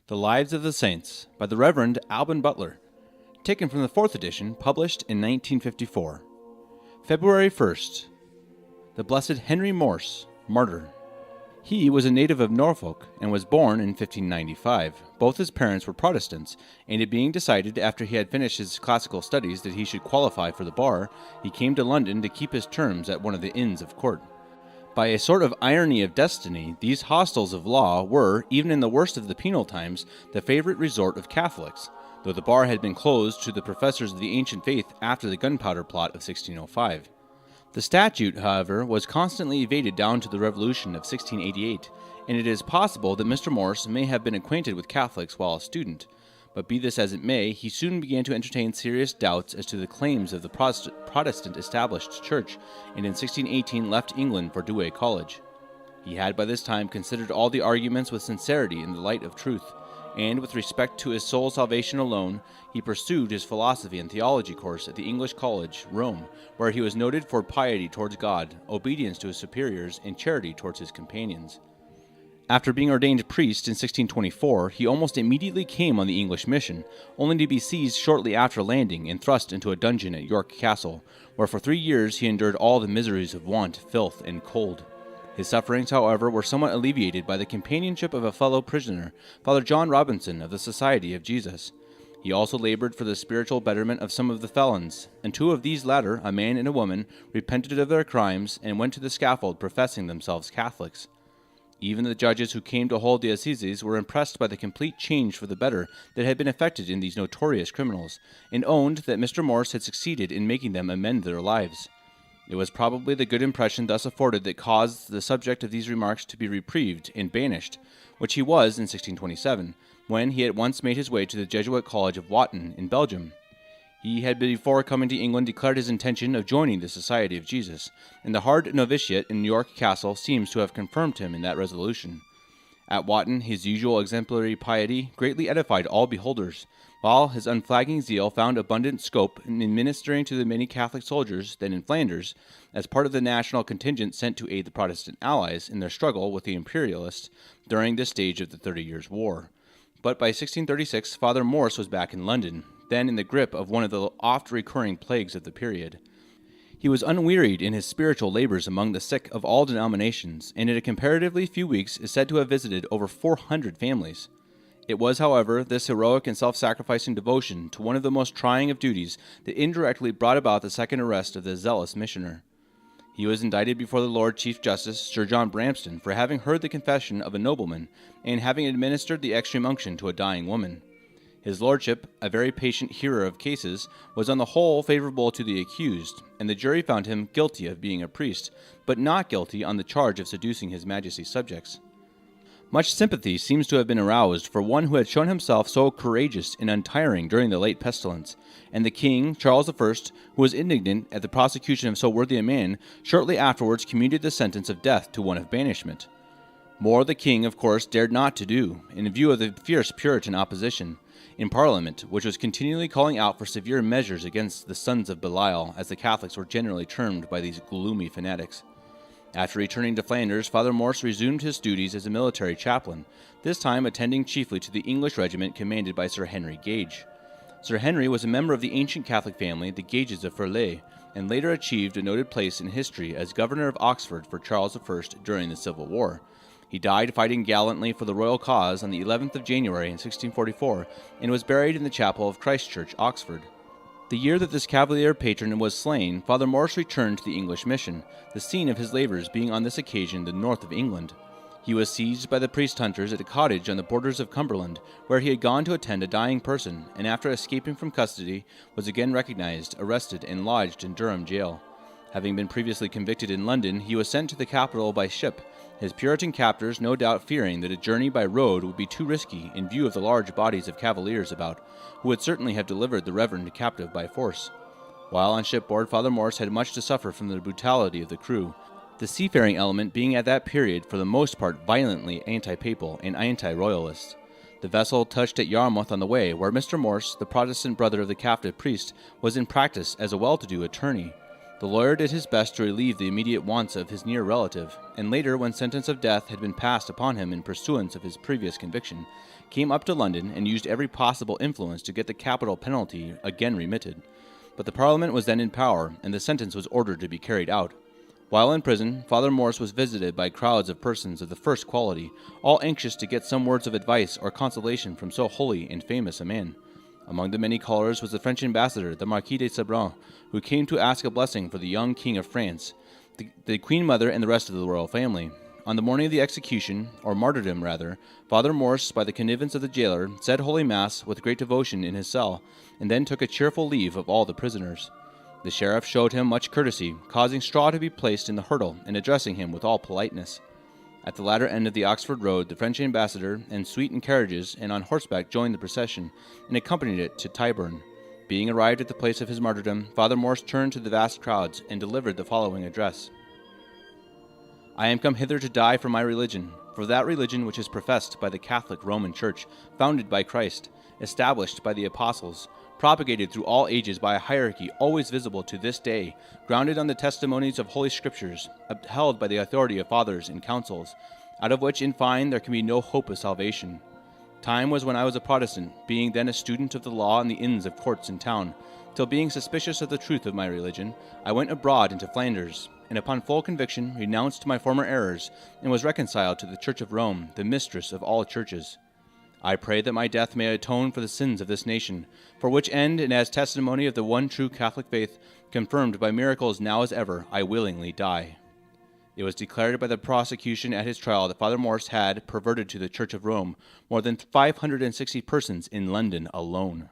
The Lives of the Saints by the Reverend Alban Butler, taken from the 4th edition, published in 1954. February 1st. The Blessed Henry Morse, Martyr. He was a native of Norfolk and was born in 1595. Both his parents were Protestants, and it being decided after he had finished his classical studies that he should qualify for the bar, he came to London to keep his terms at one of the Inns of Court. By a sort of irony of destiny, these hostels of law were, even in the worst of the penal times, the favorite resort of Catholics, though the bar had been closed to the professors of the ancient faith after the Gunpowder Plot of 1605. The statute, however, was constantly evaded down to the Revolution of 1688, and it is possible that Mr. Morse may have been acquainted with Catholics while a student. But be this as it may, he soon began to entertain serious doubts as to the claims of the Protestant established church, and in 1618 left England for Douay College. He had by this time considered all the arguments with sincerity in the light of truth, and with respect to his soul salvation alone, he pursued his philosophy and theology course at the English College, Rome, where he was noted for piety towards God, obedience to his superiors, and charity towards his companions. After being ordained priest in 1624, he almost immediately came on the English mission, only to be seized shortly after landing and thrust into a dungeon at York Castle, where for 3 years he endured all the miseries of want, filth, and cold. His sufferings, however, were somewhat alleviated by the companionship of a fellow prisoner, Father John Robinson of the Society of Jesus. He also labored for the spiritual betterment of some of the felons, and 2 of these latter, a man and a woman, repented of their crimes and went to the scaffold professing themselves Catholics. Even the judges who came to hold the assizes were impressed by the complete change for the better that had been effected in these notorious criminals, and owned that Mr. Morse had succeeded in making them amend their lives. It was probably the good impression thus afforded that caused the subject of these remarks to be reprieved and banished, which he was in 1627, when he at once made his way to the Jesuit College of Wotton in Belgium. He had before coming to England declared his intention of joining the Society of Jesus, and the hard novitiate in York Castle seems to have confirmed him in that resolution. At Wotton, his usual exemplary piety greatly edified all beholders, while his unflagging zeal found abundant scope in administering to the many Catholic soldiers then in Flanders, as part of the national contingent sent to aid the Protestant allies in their struggle with the Imperialists during this stage of the 30 Years' War. But by 1636, Father Morse was back in London, then in the grip of one of the oft-recurring plagues of the period. He was unwearied in his spiritual labors among the sick of all denominations, and in a comparatively few weeks is said to have visited over 400 families. It was, however, this heroic and self-sacrificing devotion to one of the most trying of duties that indirectly brought about the second arrest of the zealous missioner. He was indicted before the Lord Chief Justice, Sir John Bramston, for having heard the confession of a nobleman, and having administered the extreme unction to a dying woman. His lordship, a very patient hearer of cases, was on the whole favorable to the accused, and the jury found him guilty of being a priest, but not guilty on the charge of seducing his Majesty's subjects. Much sympathy seems to have been aroused for one who had shown himself so courageous and untiring during the late pestilence, and the king, Charles I, who was indignant at the prosecution of so worthy a man, shortly afterwards commuted the sentence of death to one of banishment. More the king, of course, dared not to do, in view of the fierce Puritan opposition in Parliament, which was continually calling out for severe measures against the sons of Belial, as the Catholics were generally termed by these gloomy fanatics. After returning to Flanders, Father Morse resumed his duties as a military chaplain, this time attending chiefly to the English regiment commanded by Sir Henry Gage. Sir Henry was a member of the ancient Catholic family, the Gages of Furley, and later achieved a noted place in history as governor of Oxford for Charles I during the Civil War. He died fighting gallantly for the royal cause on the 11th of January in 1644, and was buried in the chapel of Christ Church, Oxford. The year that this cavalier patron was slain, Father Morse returned to the English mission, the scene of his labors being on this occasion the north of England. He was seized by the priest hunters at a cottage on the borders of Cumberland, where he had gone to attend a dying person, and after escaping from custody, was again recognized, arrested, and lodged in Durham jail. Having been previously convicted in London, he was sent to the capital by ship, his Puritan captors no doubt fearing that a journey by road would be too risky in view of the large bodies of cavaliers about, who would certainly have delivered the Reverend captive by force. While on shipboard, Father Morse had much to suffer from the brutality of the crew, the seafaring element being at that period for the most part violently anti-papal and anti-royalist. The vessel touched at Yarmouth on the way, where Mr. Morse, the Protestant brother of the captive priest, was in practice as a well-to-do attorney. The lawyer did his best to relieve the immediate wants of his near relative, and later, when sentence of death had been passed upon him in pursuance of his previous conviction, came up to London and used every possible influence to get the capital penalty again remitted. But the Parliament was then in power, and the sentence was ordered to be carried out. While in prison, Father Morse was visited by crowds of persons of the first quality, all anxious to get some words of advice or consolation from so holy and famous a man. Among the many callers was the French ambassador, the Marquis de Sabran, who came to ask a blessing for the young King of France, the Queen Mother, and the rest of the royal family. On the morning of the execution, or martyrdom rather, Father Morse, by the connivance of the jailer, said Holy Mass with great devotion in his cell, and then took a cheerful leave of all the prisoners. The sheriff showed him much courtesy, causing straw to be placed in the hurdle, and addressing him with all politeness. At the latter end of the Oxford Road, the French ambassador, and suite in carriages and on horseback, joined the procession, and accompanied it to Tyburn. Being arrived at the place of his martyrdom, Father Morse turned to the vast crowds, and delivered the following address. I am come hither to die for my religion, for that religion which is professed by the Catholic Roman Church, founded by Christ, established by the apostles, propagated through all ages by a hierarchy always visible to this day, grounded on the testimonies of Holy Scriptures, upheld by the authority of fathers and councils, out of which, in fine, there can be no hope of salvation. Time was when I was a Protestant, being then a student of the law in the inns of courts in town, till being suspicious of the truth of my religion, I went abroad into Flanders, and upon full conviction renounced my former errors, and was reconciled to the Church of Rome, the mistress of all churches. I pray that my death may atone for the sins of this nation, for which end, and as testimony of the one true Catholic faith, confirmed by miracles now as ever, I willingly die. It was declared by the prosecution at his trial that Father Morse had perverted to the Church of Rome more than 560 persons in London alone.